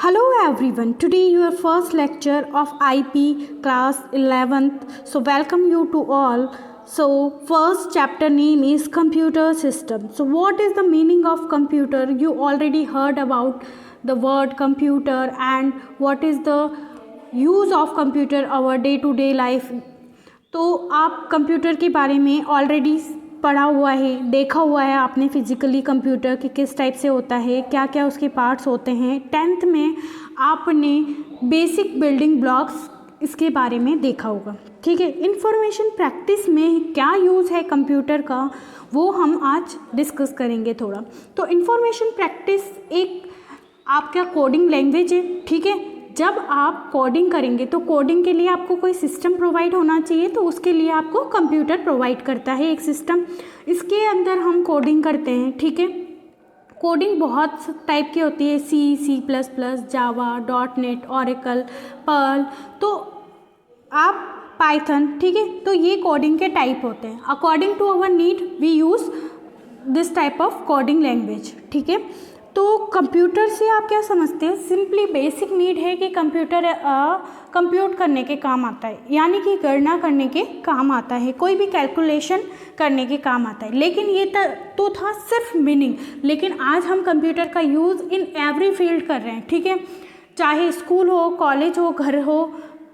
Hello everyone. Today your first lecture of IP class 11th. So welcome you to all. So first chapter name is computer system. So what is the meaning of computer? You already heard about the word computer and what is the use of computer our day to day life. तो आप computer के बारे में already पढ़ा हुआ है, देखा हुआ है आपने फिजिकली कंप्यूटर कि किस टाइप से होता है, क्या क्या उसके पार्ट्स होते हैं। 10th में आपने बेसिक बिल्डिंग ब्लॉक्स इसके बारे में देखा होगा। ठीक है, इंफॉर्मेशन प्रैक्टिस में क्या यूज़ है कंप्यूटर का वो हम आज डिस्कस करेंगे थोड़ा। तो इंफॉर्मेशन प्रैक्टिस एक आपका कोडिंग लैंग्वेज है। ठीक है, जब आप कोडिंग करेंगे तो कोडिंग के लिए आपको कोई सिस्टम प्रोवाइड होना चाहिए, तो उसके लिए आपको कंप्यूटर प्रोवाइड करता है एक सिस्टम। इसके अंदर हम कोडिंग करते हैं। ठीक है, कोडिंग बहुत टाइप की होती है, C++, जावा, .NET, ओरेकल, पर्ल, तो आप पाइथन। ठीक है, तो ये कोडिंग के टाइप होते हैं। According to our need we use this type of coding language. ठीक है, तो कंप्यूटर से आप क्या समझते हैं? सिंपली बेसिक नीड है कि कंप्यूटर कंप्यूट करने के काम आता है, यानी कि गणना करने के काम आता है, कोई भी कैलकुलेशन करने के काम आता है। लेकिन ये तो था सिर्फ मीनिंग, लेकिन आज हम कंप्यूटर का यूज़ इन एवरी फील्ड कर रहे हैं। ठीक है, चाहे स्कूल हो, कॉलेज हो, घर हो,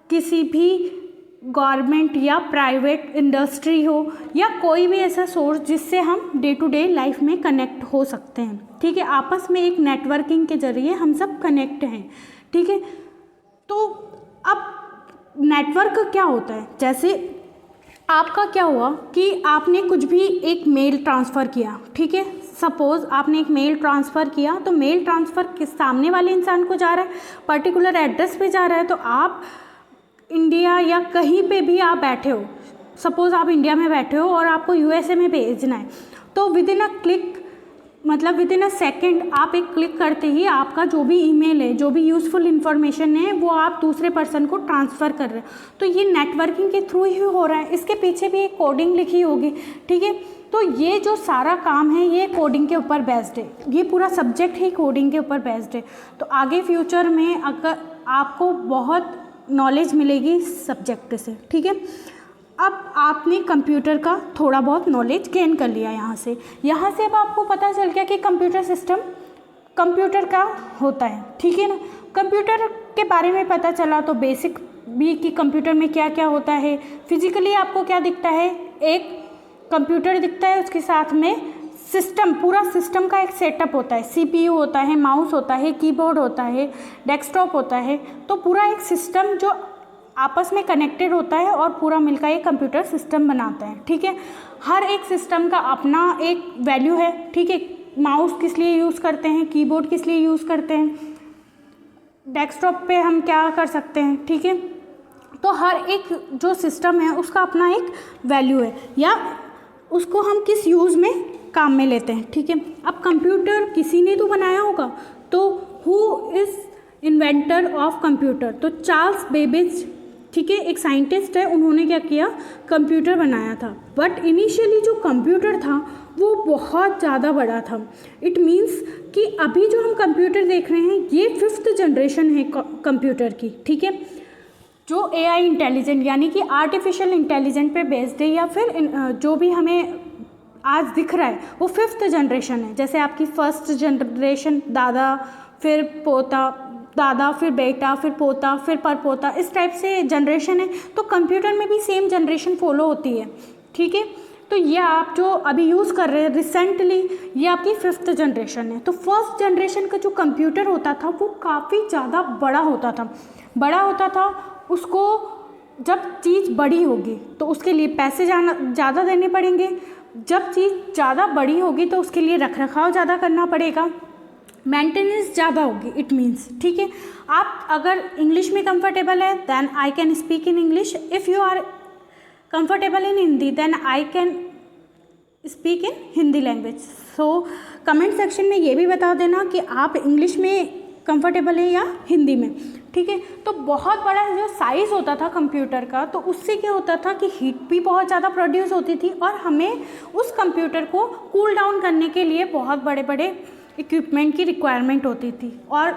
किसी भी गवर्नमेंट या प्राइवेट इंडस्ट्री हो, या कोई भी ऐसा सोर्स जिससे हम डे टू डे लाइफ में कनेक्ट हो सकते हैं। ठीक है, आपस में एक नेटवर्किंग के जरिए हम सब कनेक्ट हैं। ठीक है, तो अब नेटवर्क क्या होता है? जैसे आपका क्या हुआ कि आपने कुछ भी एक मेल ट्रांसफ़र किया। ठीक है, सपोज़ आपने एक मेल ट्रांसफ़र किया, तो मेल ट्रांसफ़र किस सामने वाले इंसान को जा रहा है, पर्टिकुलर एड्रेस पे जा रहा है। तो आप इंडिया या कहीं पे भी आप बैठे हो, सपोज़ आप इंडिया में बैठे हो और आपको USA में भेजना है, तो विद इन अ क्लिक, मतलब विद इन अ सेकेंड, आप एक क्लिक करते ही आपका जो भी ईमेल है, जो भी यूज़फुल इन्फॉर्मेशन है, वो आप दूसरे पर्सन को ट्रांसफ़र कर रहे हो। तो ये नेटवर्किंग के थ्रू ही हो रहा है। इसके पीछे भी एक कोडिंग लिखी होगी। ठीक है, तो ये जो सारा काम है ये कोडिंग के ऊपर बेस्ड है, ये पूरा सब्जेक्ट ही कोडिंग के ऊपर बेस्ड है। तो आगे फ्यूचर में अगर आपको बहुत नॉलेज मिलेगी सब्जेक्ट से। ठीक है, अब आपने कंप्यूटर का थोड़ा बहुत नॉलेज गेन कर लिया यहाँ से अब आपको पता चल गया कि कंप्यूटर सिस्टम कंप्यूटर का होता है। ठीक है ना, कंप्यूटर के बारे में पता चला, तो बेसिक भी कि कंप्यूटर में क्या क्या होता है। फिजिकली आपको क्या दिखता है? एक कंप्यूटर दिखता है, उसके साथ में सिस्टम, पूरा सिस्टम का एक सेटअप होता है। CPU होता है, माउस होता है, कीबोर्ड होता है, डेस्कटॉप होता है। तो पूरा एक सिस्टम जो आपस में कनेक्टेड होता है और पूरा मिलकर एक कंप्यूटर सिस्टम बनाता है। ठीक है, हर एक सिस्टम का अपना एक वैल्यू है। ठीक है, माउस किस लिए यूज़ करते हैं, कीबोर्ड किस लिए यूज़ करते हैं, डेस्कटॉप पे हम क्या कर सकते हैं। ठीक है, तो हर एक जो सिस्टम है उसका अपना एक वैल्यू है, या उसको हम किस यूज़ में काम में लेते हैं। ठीक है, अब कंप्यूटर किसी ने तो बनाया होगा, तो who is inventor of computer? तो चार्ल्स बेबेज, ठीक है, एक साइंटिस्ट है, उन्होंने क्या किया, कंप्यूटर बनाया था। बट इनिशियली जो कंप्यूटर था वो बहुत ज़्यादा बड़ा था। इट मीन्स कि अभी जो हम कंप्यूटर देख रहे हैं ये 5th जनरेशन है कंप्यूटर की। ठीक है, जो AI इंटेलिजेंट यानी कि आर्टिफिशियल इंटेलिजेंट पे बेस्ड है, या फिर जो भी हमें आज दिख रहा है वो 5th जनरेशन है। जैसे आपकी 1st जनरेशन दादा, फिर पोता, दादा, फिर बेटा, फिर पोता, फिर परपोता, इस टाइप से जनरेशन है। तो कंप्यूटर में भी सेम जनरेशन फॉलो होती है। ठीक है, तो ये आप जो अभी यूज़ कर रहे हैं रिसेंटली, ये आपकी 5th जनरेशन है। तो 1st जनरेशन का जो कंप्यूटर होता था वो काफ़ी ज़्यादा बड़ा होता था। उसको जब चीज़ बड़ी होगी तो उसके लिए पैसे ज़्यादा देने पड़ेंगे, जब चीज़ ज़्यादा बड़ी होगी तो उसके लिए रखरखाव ज़्यादा करना पड़ेगा, मेंटेनेंस ज़्यादा होगी। इट मीन्स, ठीक है, आप अगर इंग्लिश में कंफर्टेबल है then I can speak in English, if you are comfortable in Hindi then I can speak in Hindi language. So comment section में ये भी बता देना कि आप इंग्लिश में कंफर्टेबल है या हिंदी में। ठीक है, तो बहुत बड़ा जो साइज़ होता था कंप्यूटर का, तो उससे क्या होता था कि हीट भी बहुत ज़्यादा प्रोड्यूस होती थी, और हमें उस कंप्यूटर को कूल डाउन करने के लिए बहुत बड़े बड़े इक्विपमेंट की रिक्वायरमेंट होती थी, और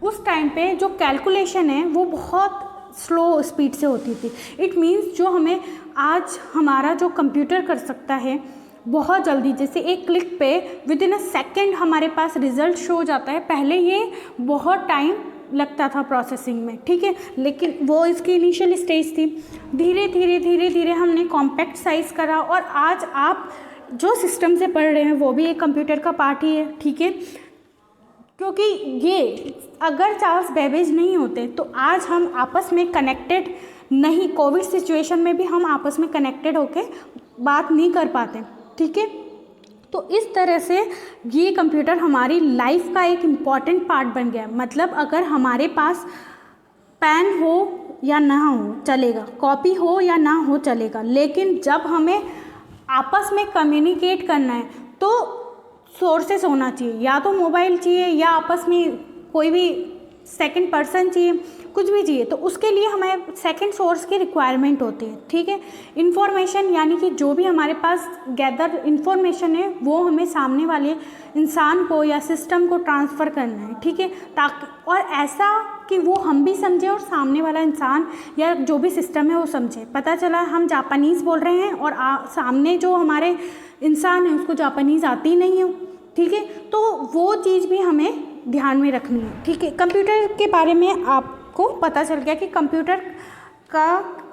उस टाइम पे जो कैलकुलेशन है वो बहुत स्लो स्पीड से होती थी। इट मीन्स जो हमें आज हमारा जो कंप्यूटर कर सकता है बहुत जल्दी, जैसे एक क्लिक पे विद इन अ सेकेंड हमारे पास रिजल्ट शो हो जाता है। पहले ये बहुत टाइम लगता था प्रोसेसिंग में, ठीक है, लेकिन वो इसकी इनिशियल स्टेज थी। धीरे धीरे हमने कॉम्पैक्ट साइज़ करा, और आज आप जो सिस्टम से पढ़ रहे हैं वो भी एक कंप्यूटर का पार्ट ही है, ठीक है। क्योंकि ये अगर चार्ल्स बेबेज नहीं होते तो आज हम आपस में कनेक्टेड नहीं, कोविड सिचुएशन में भी हम आपस में कनेक्टेड होके बात नहीं कर पाते, ठीक है। तो इस तरह से ये कंप्यूटर हमारी लाइफ का एक इम्पॉर्टेंट पार्ट बन गया। मतलब अगर हमारे पास पेन हो या ना हो चलेगा, कॉपी हो या ना हो चलेगा, लेकिन जब हमें आपस में कम्युनिकेट करना है तो सोर्सेस होना चाहिए, या तो मोबाइल चाहिए या आपस में कोई भी सेकंड पर्सन चाहिए, कुछ भी चाहिए, तो उसके लिए हमें सेकंड सोर्स की रिक्वायरमेंट होती है, ठीक है। इन्फॉर्मेशन यानी कि जो भी हमारे पास गैदर इन्फॉर्मेशन है वो हमें सामने वाले इंसान को या सिस्टम को ट्रांसफ़र करना है, ठीक है, ताकि और ऐसा कि वो हम भी समझे और सामने वाला इंसान या जो भी सिस्टम है वो समझे। पता चला हम जापानीज़ बोल रहे हैं और सामने जो हमारे इंसान है उसको जापानीज़ आती नहीं हो, ठीक है, तो वो चीज़ भी हमें ध्यान में रखनी है, ठीक है। कंप्यूटर के बारे में आपको पता चल गया कि कंप्यूटर का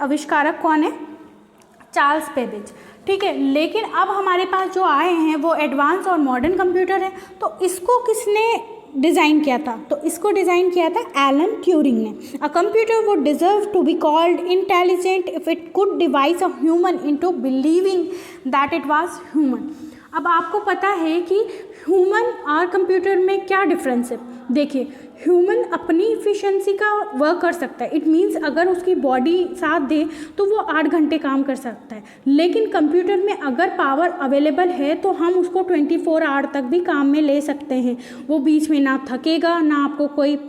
आविष्कारक कौन है, चार्ल्स बेबेज, ठीक है। लेकिन अब हमारे पास जो आए हैं वो एडवांस और मॉडर्न कंप्यूटर है। तो इसको किसने डिज़ाइन किया था? तो इसको डिज़ाइन किया था एलन ट्यूरिंग ने। A computer would deserve to be called intelligent if it could device a human into believing that it was human. अब आपको पता है कि ह्यूमन और कंप्यूटर में क्या डिफरेंस है। देखिए, ह्यूमन अपनी इफ़िशेंसी का वर्क कर सकता है। इट मीन्स अगर उसकी बॉडी साथ दे तो वो 8 घंटे काम कर सकता है, लेकिन कंप्यूटर में अगर पावर अवेलेबल है तो हम उसको 24 आवर तक भी काम में ले सकते हैं। वो बीच में ना थकेगा, ना आपको कोई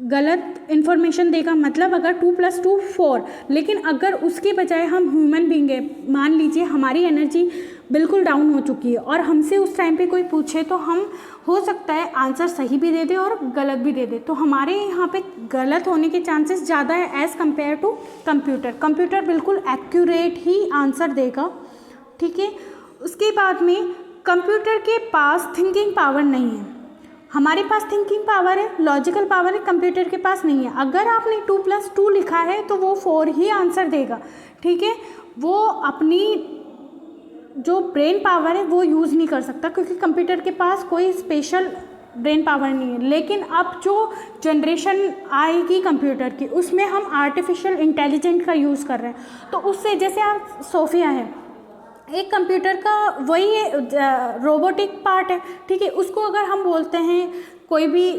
गलत इन्फॉर्मेशन देगा। मतलब अगर 2 + 2 4, लेकिन अगर उसके बजाय हम ह्यूमन बीइंग है, मान लीजिए हमारी एनर्जी बिल्कुल डाउन हो चुकी है और हमसे उस टाइम पे कोई पूछे तो हम हो सकता है आंसर सही भी दे दे और गलत भी दे दे, तो हमारे यहाँ पे गलत होने के चांसेस ज़्यादा है as compare to computer. Computer बिल्कुल एक्यूरेट ही आंसर देगा, ठीक है। उसके बाद में कंप्यूटर के पास थिंकिंग पावर नहीं है। हमारे पास थिंकिंग पावर है, लॉजिकल पावर है, कंप्यूटर के पास नहीं है। अगर आपने 2 + 2 लिखा है तो वो 4 ही आंसर देगा, ठीक है। वो अपनी जो ब्रेन पावर है वो यूज़ नहीं कर सकता क्योंकि कंप्यूटर के पास कोई स्पेशल ब्रेन पावर नहीं है। लेकिन अब जो जनरेशन आएगी कंप्यूटर की उसमें हम आर्टिफिशियल इंटेलिजेंट का यूज़ कर रहे हैं। तो उससे जैसे आप सोफिया है, एक कंप्यूटर का वही है, रोबोटिक पार्ट है, ठीक है। उसको अगर हम बोलते हैं, कोई भी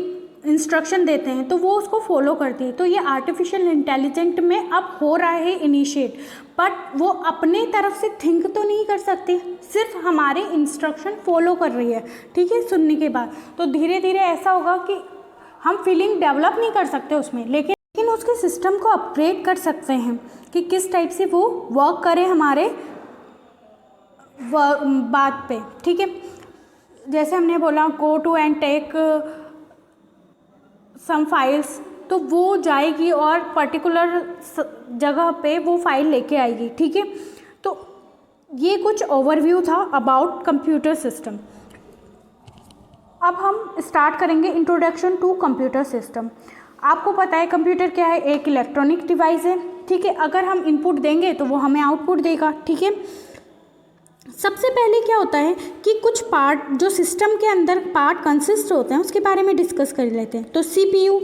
इंस्ट्रक्शन देते हैं तो वो उसको फॉलो करती है। तो ये आर्टिफिशियल इंटेलिजेंट में अब हो रहा है इनिशिएट, बट वो अपने तरफ से थिंक तो नहीं कर सकती, सिर्फ हमारे इंस्ट्रक्शन फॉलो कर रही है, ठीक है, सुनने के बाद। तो धीरे धीरे ऐसा होगा कि हम फीलिंग डेवलप नहीं कर सकते उसमें, लेकिन उसके सिस्टम को अपग्रेड कर सकते हैं कि किस टाइप से वो वर्क करे हमारे बात पे, ठीक है। जैसे हमने बोला go to and take some files, तो वो जाएगी और पर्टिकुलर जगह पे वो फाइल लेके आएगी, ठीक है। तो ये कुछ ओवरव्यू था अबाउट कंप्यूटर सिस्टम। अब हम स्टार्ट करेंगे इंट्रोडक्शन टू कंप्यूटर सिस्टम। आपको पता है कंप्यूटर क्या है, एक इलेक्ट्रॉनिक डिवाइस है, ठीक है। अगर हम इनपुट देंगे तो वो हमें आउटपुट देगा, ठीक है। सबसे पहले क्या होता है कि कुछ पार्ट जो सिस्टम के अंदर पार्ट कंसिस्ट होते हैं उसके बारे में डिस्कस कर लेते हैं। तो सीपीयू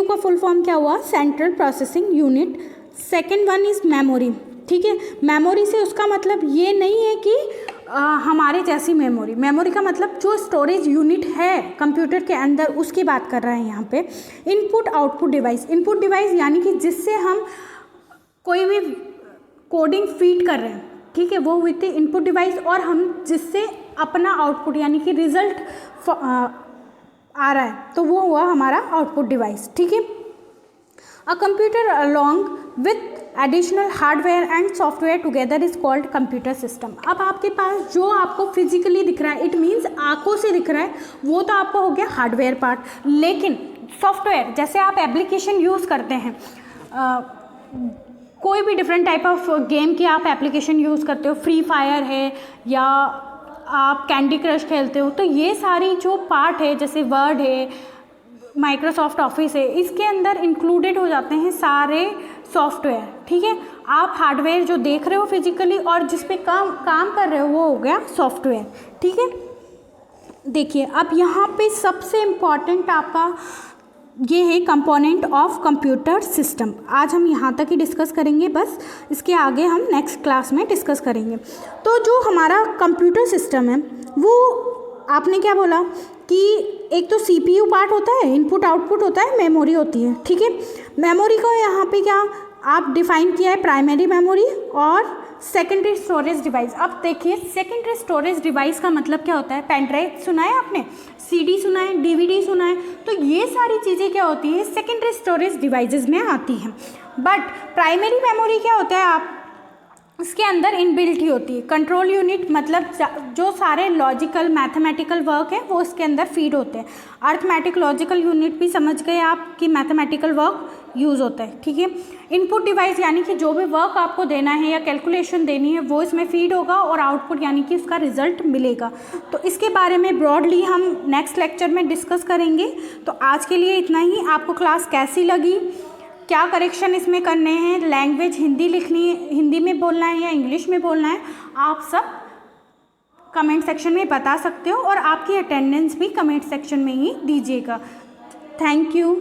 का फुल फॉर्म क्या हुआ, central processing unit. Second one is memory, ठीक है। मेमोरी से उसका मतलब ये नहीं है कि हमारे जैसी मेमोरी का मतलब जो स्टोरेज यूनिट है कंप्यूटर के अंदर उसकी बात कर रहे हैं यहाँ पे। Input output device, input device यानी कि जिससे हम कोई भी कोडिंग फीड कर रहे हैं, ठीक है, वो हुई थी इनपुट डिवाइस, और हम जिससे अपना आउटपुट यानी कि रिजल्ट आ रहा है तो वो हुआ हमारा आउटपुट डिवाइस, ठीक है। A computer along with additional hardware and software together is called computer system. अब आपके पास जो आपको फिजिकली दिख रहा है, इट मीन्स आंखों से दिख रहा है, वो तो आपको हो गया हार्डवेयर पार्ट। लेकिन सॉफ्टवेयर, जैसे आप एप्लीकेशन यूज़ करते हैं, कोई भी डिफरेंट टाइप ऑफ गेम की आप एप्लीकेशन यूज़ करते हो, फ्री फायर है या आप कैंडी क्रश खेलते हो, तो ये सारी जो पार्ट है, जैसे वर्ड है, माइक्रोसॉफ्ट ऑफिस है, इसके अंदर इंक्लूडेड हो जाते हैं सारे सॉफ्टवेयर। ठीक है, आप हार्डवेयर जो देख रहे हो फिजिकली और जिस पे काम कर रहे हो वो हो गया सॉफ्टवेयर। ठीक है, देखिए अब यहाँ पे सबसे इम्पॉर्टेंट आपका ये है कंपोनेंट ऑफ कंप्यूटर सिस्टम। आज हम यहाँ तक ही डिस्कस करेंगे, बस इसके आगे हम नेक्स्ट क्लास में डिस्कस करेंगे। तो जो हमारा कंप्यूटर सिस्टम है वो आपने क्या बोला कि एक तो सीपीयू पार्ट होता है, इनपुट आउटपुट होता है, मेमोरी होती है। ठीक है, मेमोरी को यहाँ पे क्या आप डिफाइन किया है, प्राइमरी मेमोरी और सेकेंडरी स्टोरेज डिवाइस। अब देखिए सेकेंडरी स्टोरेज डिवाइस का मतलब क्या होता है, पेन ड्राइव सुना है आपने, सीडी सुना है, डीवीडी सुना है, तो ये सारी चीज़ें क्या होती है सेकेंडरी स्टोरेज डिवाइसेस में आती हैं। बट प्राइमरी मेमोरी क्या होता है, आप इसके अंदर इनबिल्ट ही होती है। कंट्रोल यूनिट मतलब जो सारे लॉजिकल मैथमेटिकल वर्क है वो इसके अंदर फीड होते हैं। अर्थमेटिक लॉजिकल यूनिट भी समझ गए आप कि मैथमेटिकल वर्क यूज़ होता है। ठीक है, इनपुट डिवाइस यानी कि जो भी वर्क आपको देना है या कैलकुलेशन देनी है वो इसमें फीड होगा, और आउटपुट यानी कि उसका रिजल्ट मिलेगा। तो इसके बारे में ब्रॉडली हम नेक्स्ट लेक्चर में डिस्कस करेंगे। तो आज के लिए इतना ही। आपको क्लास कैसी लगी, क्या करेक्शन इसमें करने हैं, लैंग्वेज हिंदी लिखनी है, हिंदी में बोलना है या इंग्लिश में बोलना है, आप सब कमेंट सेक्शन में बता सकते हो, और आपकी अटेंडेंस भी कमेंट सेक्शन में ही दीजिएगा। Thank you.